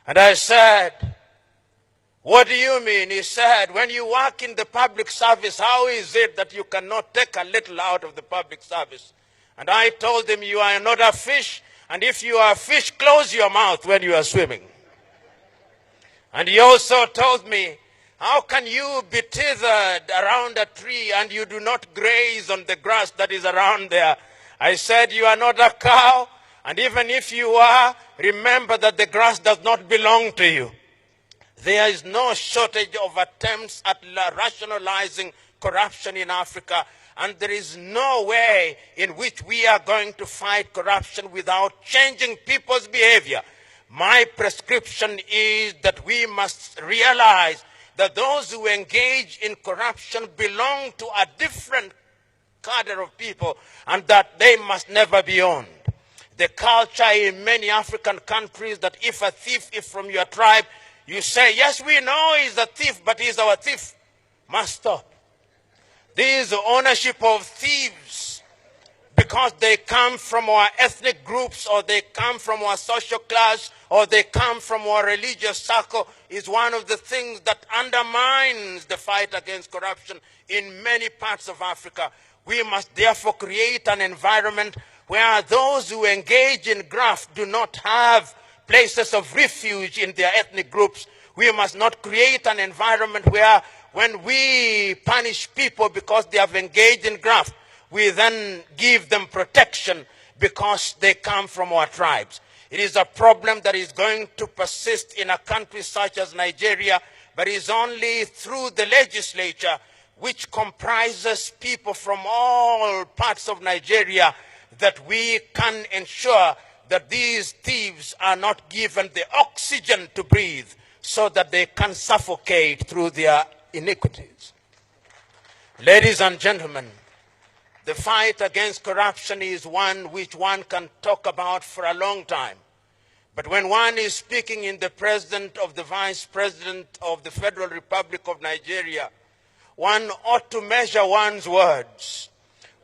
And I said, what do you mean? He said, when you work in the public service, how is it that you cannot take a little out of the public service? And I told him, you are not a fish, and if you are a fish, close your mouth when you are swimming. And he also told me, how can you be tethered around a tree and you do not graze on the grass that is around there? I said, you are not a cow, and even if you are, remember that the grass does not belong to you. There is no shortage of attempts at rationalizing corruption in Africa, and there is no way in which we are going to fight corruption without changing people's behavior. My prescription is that we must realize that those who engage in corruption belong to a different cadre of people, and that they must never be owned. The culture in many African countries that if a thief is from your tribe, you say, yes, we know he's a thief, but he's our thief, must stop. This ownership of thieves, because they come from our ethnic groups, or they come from our social class, or they come from our religious circle, is one of the things that undermines the fight against corruption in many parts of Africa. We must therefore create an environment where those who engage in graft do not have places of refuge in their ethnic groups. We must not create an environment where when we punish people because they have engaged in graft, we then give them protection because they come from our tribes. It is a problem that is going to persist in a country such as Nigeria, but it is only through the legislature, which comprises people from all parts of Nigeria, that we can ensure that these thieves are not given the oxygen to breathe so that they can suffocate through their iniquities. Ladies and gentlemen, the fight against corruption is one which one can talk about for a long time. But when one is speaking in the presence of the Vice President of the Federal Republic of Nigeria, one ought to measure one's words.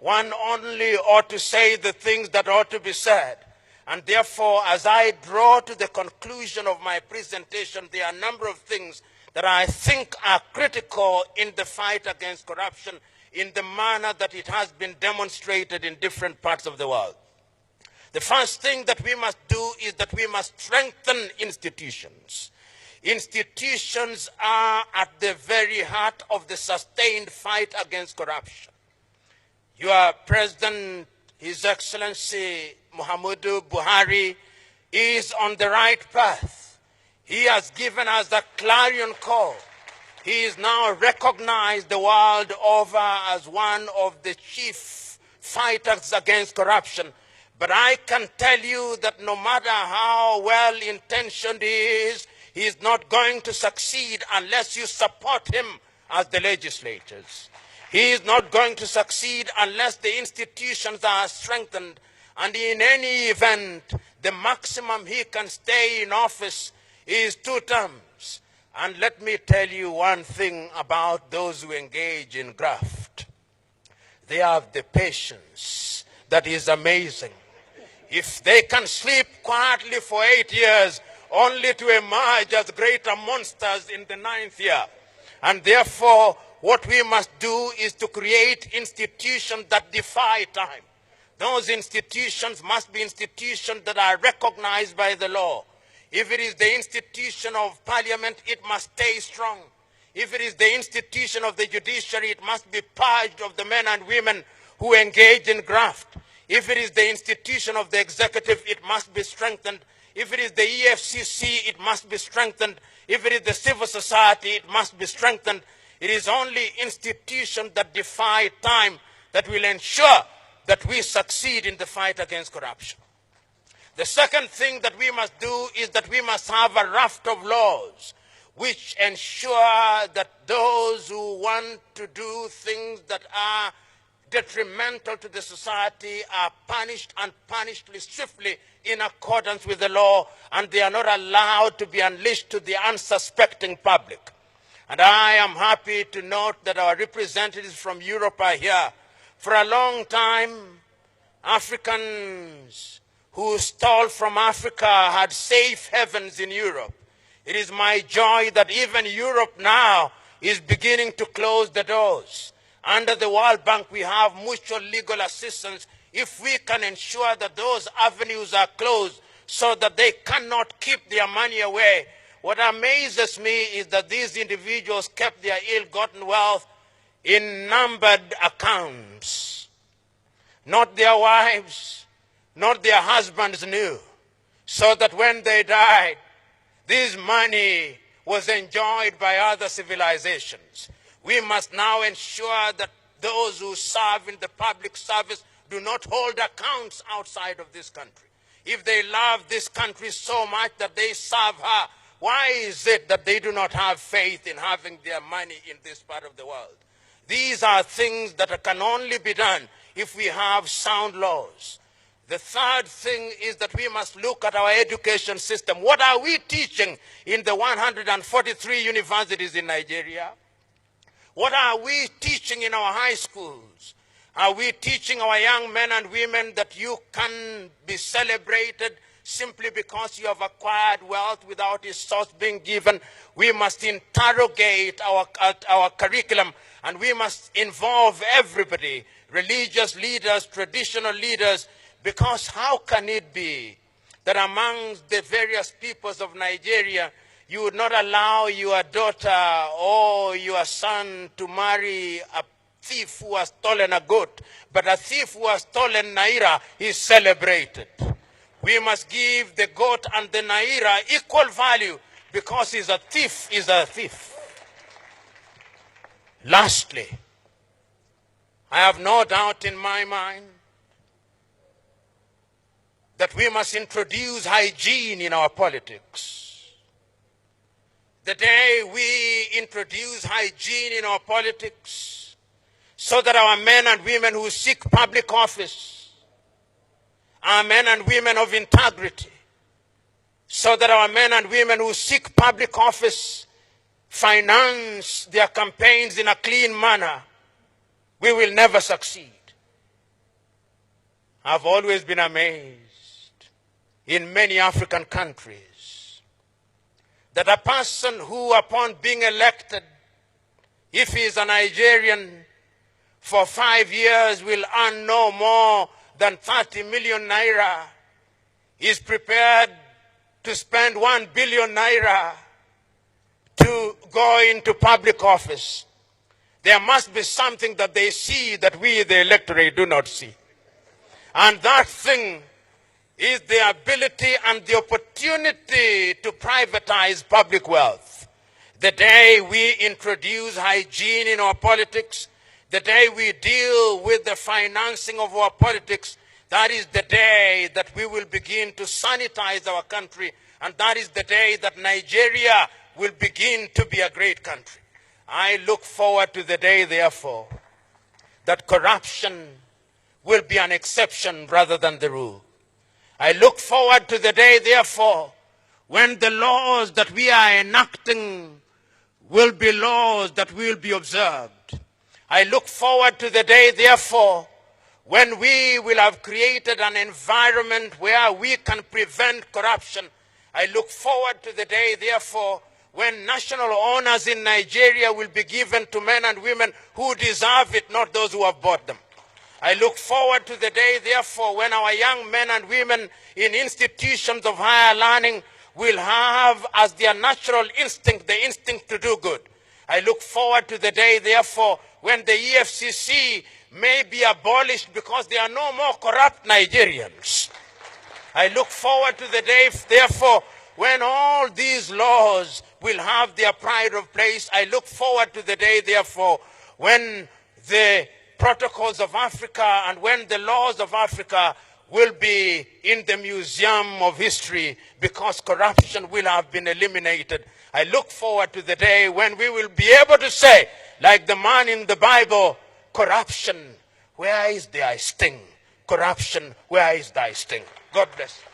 One only ought to say the things that ought to be said. And therefore, as I draw to the conclusion of my presentation, there are a number of things that I think are critical in the fight against corruption in the manner that it has been demonstrated in different parts of the world. The first thing that we must do is that we must strengthen institutions. Institutions are at the very heart of the sustained fight against corruption. Your President, His Excellency Muhammadu Buhari, is on the right path. He has given us a clarion call. He is now recognized the world over as one of the chief fighters against corruption. But I can tell you that no matter how well-intentioned he is not going to succeed unless you support him as the legislators. He is not going to succeed unless the institutions are strengthened. And in any event, the maximum he can stay in office is 2 terms. And let me tell you one thing about those who engage in graft. They have the patience that is amazing. If they can sleep quietly for 8 years, only to emerge as greater monsters in the 9th year. And therefore, what we must do is to create institutions that defy time. Those institutions must be institutions that are recognized by the law. If it is the institution of parliament, it must stay strong. If it is the institution of the judiciary, it must be purged of the men and women who engage in graft. If it is the institution of the executive, it must be strengthened. If it is the EFCC, it must be strengthened. If it is the civil society, it must be strengthened. It is only institutions that defy time that will ensure that we succeed in the fight against corruption. The second thing that we must do is that we must have a raft of laws which ensure that those who want to do things that are detrimental to the society are punished, and punished swiftly in accordance with the law, and they are not allowed to be unleashed to the unsuspecting public. And I am happy to note that our representatives from Europe are here. For a long time, Africans who stole from Africa had safe havens in Europe. It is my joy that even Europe now is beginning to close the doors. Under the World Bank, we have mutual legal assistance if we can ensure that those avenues are closed so that they cannot keep their money away. What amazes me is that these individuals kept their ill-gotten wealth in numbered accounts. Not their wives, not their husbands knew. So that when they died, this money was enjoyed by other civilizations. We must now ensure that those who serve in the public service do not hold accounts outside of this country. If they love this country so much that they serve her, why is it that they do not have faith in having their money in this part of the world? These are things that can only be done if we have sound laws. The third thing is that we must look at our education system. What are we teaching in the 143 universities in Nigeria? What are we teaching in our high schools? Are we teaching our young men and women that you can be celebrated simply because you have acquired wealth without its source being given? We must interrogate our curriculum, and we must involve everybody, religious leaders, traditional leaders, because how can it be that amongst the various peoples of Nigeria, you would not allow your daughter or your son to marry a thief who has stolen a goat, but a thief who has stolen naira is celebrated? We must give the goat and the naira equal value because he's a thief, is a thief. Lastly, I have no doubt in my mind that we must introduce hygiene in our politics. The day we introduce hygiene in our politics, so that our men and women who seek public office are men and women of integrity, so that our men and women who seek public office finance their campaigns in a clean manner, we will never succeed. I've always been amazed in many African countries that a person who, upon being elected, if he is a Nigerian, for 5 years will earn no more than 30 million naira, is prepared to spend 1 billion naira to go into public office. There must be something that they see that we, the electorate, do not see. And that thing is the ability and the opportunity to privatize public wealth. The day we introduce hygiene in our politics, the day we deal with the financing of our politics, that is the day that we will begin to sanitize our country, and that is the day that Nigeria will begin to be a great country. I look forward to the day, therefore, that corruption will be an exception rather than the rule. I look forward to the day, therefore, when the laws that we are enacting will be laws that will be observed. I look forward to the day, therefore, when we will have created an environment where we can prevent corruption. I look forward to the day, therefore, when national honors in Nigeria will be given to men and women who deserve it, not those who have bought them. I look forward to the day, therefore, when our young men and women in institutions of higher learning will have as their natural instinct the instinct to do good. I look forward to the day, therefore, when the EFCC may be abolished because there are no more corrupt Nigerians. I look forward to the day, therefore, when all these laws will have their pride of place. I look forward to the day, therefore, when the protocols of Africa and when the laws of Africa will be in the Museum of History because corruption will have been eliminated. I look forward to the day when we will be able to say, like the man in the Bible, corruption, where is thy sting? Corruption, where is thy sting? God bless you.